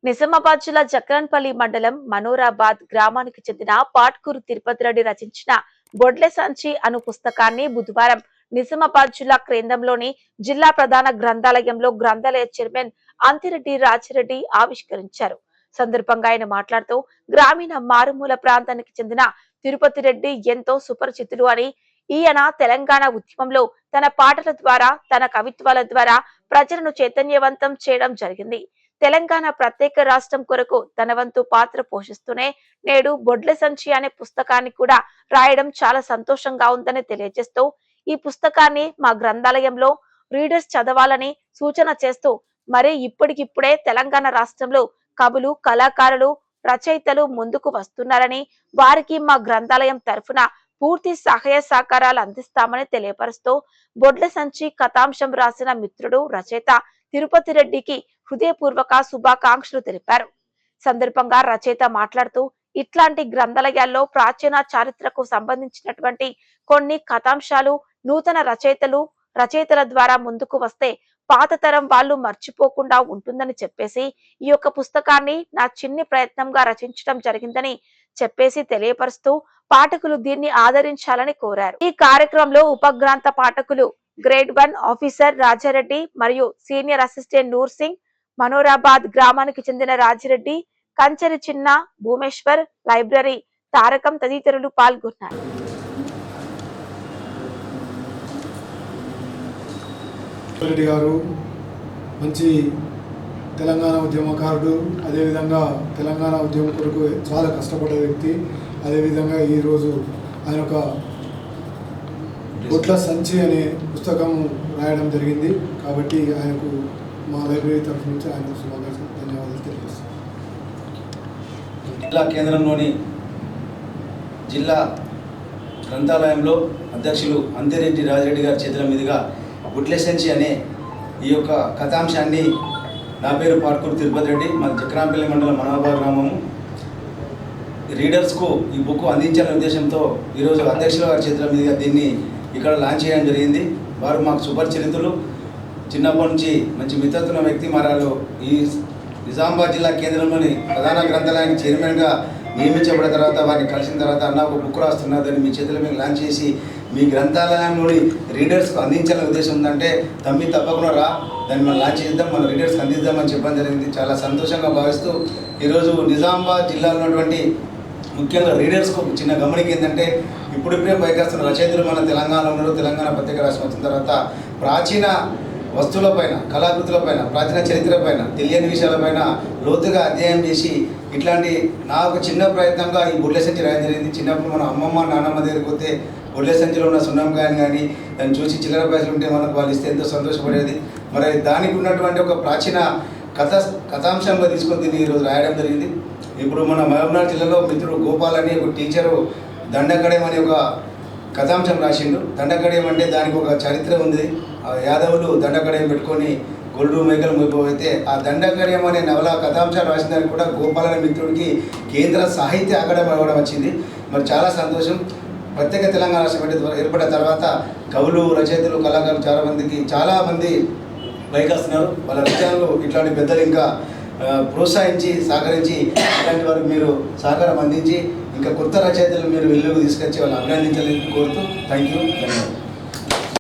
నిజామాబాద్ జిల్లా జక్రన్పల్లి మండలం మనోరాబాద్ గ్రామానికి చెందిన పాట్కూరు తిరుపతి రెడ్డి రచించిన బొడ్లె సంచి అను పుస్తకాన్ని బుధవారం నిజామాబాద్ జిల్లా కేంద్రంలోని జిల్లా ప్రధాన గ్రంథాలయంలో గ్రంథాలయ చైర్మన్ అంతిరెడ్డి రాజిరెడ్డి ఆవిష్కరించారు. సందర్భంగా ఆయన మాట్లాడుతూ గ్రామీణ మారుమూల ప్రాంతానికి చెందిన తిరుపతి రెడ్డి ఎంతో సుపరిచితులు అని, ఈయన తెలంగాణ ఉద్యమంలో తన పాటల ద్వారా తన కవిత్వాల ద్వారా ప్రజలను చైతన్యవంతం చేయడం జరిగింది. తెలంగాణ ప్రత్యేక రాష్ట్రం కొరకు తన వంతు పాత్ర పోషిస్తూనే నేడు బొడ్లె సంచి అనే పుస్తకాన్ని కూడా రాయడం చాలా సంతోషంగా ఉందని తెలియజేస్తూ, ఈ పుస్తకాన్ని మా గ్రంథాలయంలో రీడర్స్ చదవాలని సూచన చేస్తూ, మరి ఇప్పటికిప్పుడే తెలంగాణ రాష్ట్రంలో కవులు, కళాకారులు, రచయితలు ముందుకు వస్తున్నారని, వారికి మా గ్రంథాలయం తరఫున పూర్తి సహాయ సహకారాలు అందిస్తామని తెలియపరుస్తూ, బొడ్లె సంచి కథాంశం రాసిన మిత్రుడు రచయిత తిరుపతి రెడ్డికి హృదయపూర్వక శుభాకాంక్షలు తెలిపారు. సందర్భంగా రచయిత మాట్లాడుతూ, ఇట్లాంటి గ్రంథాలయాల్లో ప్రాచీన చారిత్రకు సంబంధించినటువంటి కొన్ని కథాంశాలు నూతన రచయితల ద్వారా ముందుకు వస్తే పాత తరం వాళ్ళు మర్చిపోకుండా ఉంటుందని చెప్పేసి, ఈ యొక్క పుస్తకాన్ని నా చిన్ని ప్రయత్నంగా రచించడం జరిగిందని చెప్పేసి తెలియపరుస్తూ, పాఠకులు దీన్ని ఆదరించాలని కోరారు. ఈ కార్యక్రమంలో ఉపగ్రాంత పాఠకులు గ్రేడ్ 1 ఆఫీసర్ రాజారెడ్డి మరియు సీనియర్ అసిస్టెంట్ నూర్ సింగ్, మనోరాబాద్ గ్రామానికి చెందిన రాజిరెడ్డి, కంచెరి చిన్న, భూమేశ్వర్, లైబ్రరీ తారకం తదితరులు పాల్గొన్నారు. రెడ్డి గారు మంచి తెలంగాణ ఉద్యమకారుడు, అదేవిధంగా తెలంగాణ ఉద్యమం కొరకు చాలా కష్టపడే వ్యక్తి. అదేవిధంగా ఈరోజు ఆయన ఒక బొడ్ల సంచి అనే పుస్తకం రాయడం జరిగింది. కాబట్టి ఆయనకు మా లైబ్రరీ తరఫు నుంచి ఆయనకు శుభాకాంక్షలు, ధన్యవాదాలు తెలియజేస్తాను. జిల్లా కేంద్రంలోని జిల్లా గ్రంథాలయంలో అధ్యక్షులు అంతిరెడ్డి రాజిరెడ్డి గారి చేతుల మీదుగా బొడ్లె సంచి అనే ఈ యొక్క కథాంశాన్ని, నా పేరు పాట్కూరు తిరుపతి రెడ్డి, మా జక్రాంపల్లి మండలం మనోరాబాద్ గ్రామము, రీడర్స్కు ఈ బుక్ అందించాలనే ఉద్దేశంతో ఈరోజు అధ్యక్షుల గారి చేతుల మీదుగా దీన్ని ఇక్కడ లాంచ్ చేయడం జరిగింది. వారు మాకు సుపరిచితులు, చిన్నప్పటి నుంచి మంచి మిత్రతున్న వ్యక్తి. మరాలు ఈ నిజామాబాద్ జిల్లా కేంద్రంలోని ప్రధాన గ్రంథాలయానికి చైర్మన్గా నియమించబడిన తర్వాత వారిని కలిసిన తర్వాత, అన్న ఒక బుక్ రాస్తున్నారు, దాన్ని మీ చేతుల మీద లాంచ్ చేసి మీ గ్రంథాలయంలోని రీడర్స్కు అందించాలనే ఉద్దేశం ఉందంటే, తప్పకుండా రా, దాన్ని మనం లాంచ్ చేద్దాం, మన రీడర్స్కి అందిద్దామని చెప్పడం జరిగింది. చాలా సంతోషంగా భావిస్తూ ఈరోజు నిజామాబాద్ జిల్లాలో ఉన్నటువంటి ముఖ్యంగా రీడర్స్కు చిన్న గమనిక ఏంటంటే, ఇప్పుడిప్పుడే పైకొస్తున్న రచయితలు మన తెలంగాణలో ఉన్నారు. తెలంగాణ ప్రత్యేక రాష్ట్రం వచ్చిన తర్వాత ప్రాచీన వస్తువులపైన, కళాకృతులపైన, ప్రాచీన చరిత్రపైన, తెలియని విషయాలపైన లోతుగా అధ్యయనం చేసి ఇట్లాంటి నాకు చిన్న ప్రయత్నంగా ఈ బొడ్లె సంచి రాయడం జరిగింది. చిన్నప్పుడు మన అమ్మమ్మ నాన్నమ్మ దగ్గరికి పోతే బొడ్లె సంచిలో ఉన్న సున్నంకాయని కానీ దాన్ని చూసి చిల్లర పైసలు ఉంటే మనకు వాళ్ళు ఇస్తే ఎంతో సంతోషపడేది. మరి దానికి ఉన్నటువంటి ఒక ప్రాచీన కథాంశంగా తీసుకొని దీన్ని ఈరోజు రాయడం జరిగింది. ఇప్పుడు మన మహబూబ్నగర్ జిల్లాలో మిత్రుడు గోపాల్ అని ఒక టీచరు దండకడేం అనే ఒక కథాంశం రాసిండు. దండకడేం అంటే దానికి ఒక చరిత్ర ఉంది. యాదవులు దండకడేం పెట్టుకొని గొల్లు మేకలు మోయిపోతే ఆ దండకడేం అనే నవల కథాంశాలు రాసిన దానికి కూడా గోపాల్ అనే మిత్రుడికి కేంద్ర సాహిత్య అకాడమీ అవ్వడం వచ్చింది. మరి చాలా సంతోషం. ప్రత్యేక తెలంగాణ రాష్ట్రం ఏర్పడిన తర్వాత కవులు, రచయితలు, కళాకారులు చాలా మంది పైకి వస్తున్నారు. వాళ్ళ రచనలు ఇట్లాంటి పెద్దలు ఇంకా ప్రోత్సహించి సహకరించి ఇలాంటి వారికి మీరు సహకారం అందించి ఇంకా కొత్త రచయితలు మీరు వెలుగులోకి తీసుకొచ్చి వాళ్ళు అభినందించాలని కోరుతూ థ్యాంక్ యూ.